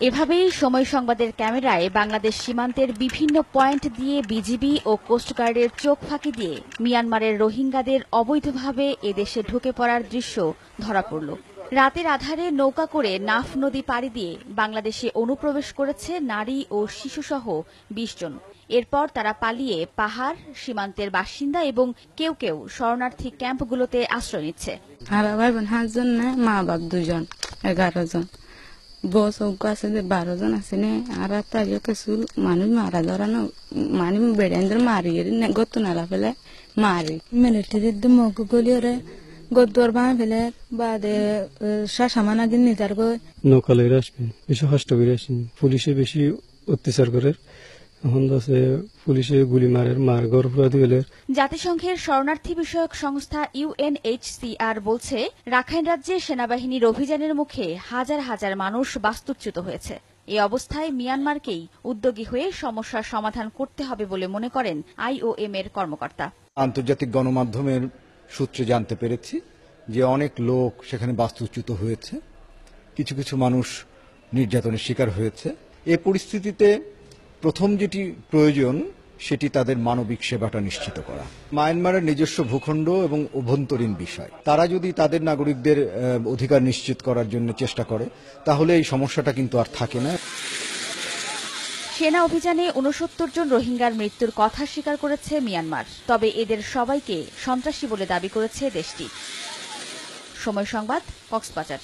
এভাবেই সময় সংবাদের ক্যামেরায় বাংলাদেশ সীমান্তের বিভিন্ন পয়েন্ট দিয়ে বিজিবি ও কোস্টগার্ডের চোখ ফাঁকি দিয়ে মিয়ানমারের রোহিঙ্গাদের অবৈধভাবে এদেশে ঢুকে পড়ার দৃশ্য ধরা পড়ল। রাতের আধারে নৌকা করে নাফ নদী পাড়ি দিয়ে বাংলাদেশে অনুপ্রবেশ করেছে নারী ও শিশুসহ ২০ জন। এরপর তারা পালিয়ে পাহাড়, সীমান্তের বাসিন্দা এবং কেউ কেউ শরণার্থী ক্যাম্পগুলোতে আশ্রয় নিচ্ছে। আর ভাই বোন 5 জন, না মা বাপ 2 জন, 11 জন। বস আছে 12 জন আছে না। আর তারিয়ে কিছু মানুষ মারা ধরানো মানে বেড়েন্দ্র মারি গত নালা ফেলে মারি মিলিটারির মুখ গলিয়ে গদ্দর বাঁ ফেলে বাদে সামানা দিন নিতার গো নৌকালের আসবেন বেশি কষ্ট করে আসেন। পুলিশে বেশি অত্যাচার করে। এখন আছে পুলিশে গুলি মার গর্ভপাত হলে। জাতিসংঘের শরণার্থী বিষয়ক সংস্থা UNHCR বলছে, রাখাইন রাজ্যে সেনাবাহিনীর অভিযানের মুখে হাজার হাজার মানুষ বাস্তুচ্যুত হয়েছে। এই অবস্থায় মিয়ানমারকেই উদ্যোগী হয়ে সমস্যার সমাধান করতে হবে বলে মনে করেন IOM এর কর্মকর্তা। আন্তর্জাতিক গণমাধ্যমের সূত্রে জানতে পেরেছি যে অনেক লোক সেখানে বাস্তুচ্যুত হয়েছে, কিছু কিছু মানুষ নির্যাতনের শিকার হয়েছে। এই পরিস্থিতিতে প্রথম যেটি প্রয়োজন সেটি তাদের মানবিক সেবাটা নিশ্চিত করা। মায়ানমারের নিজস্ব ভূখণ্ড এবং অভ্যন্তরীণ বিষয়, তারা যদি তাদের নাগরিকদের অধিকার নিশ্চিত করার জন্য চেষ্টা করে তাহলে এই সমস্যাটা কিন্তু আর থাকে না। সেনা অভিযানে 69 জন রোহিঙ্গার মৃত্যুর কথা স্বীকার করেছে মিয়ানমার। তবে এদের সবাইকে সন্ত্রাসী বলে দাবি করেছে দেশটি। সময় সংবাদ, কক্সবাজার।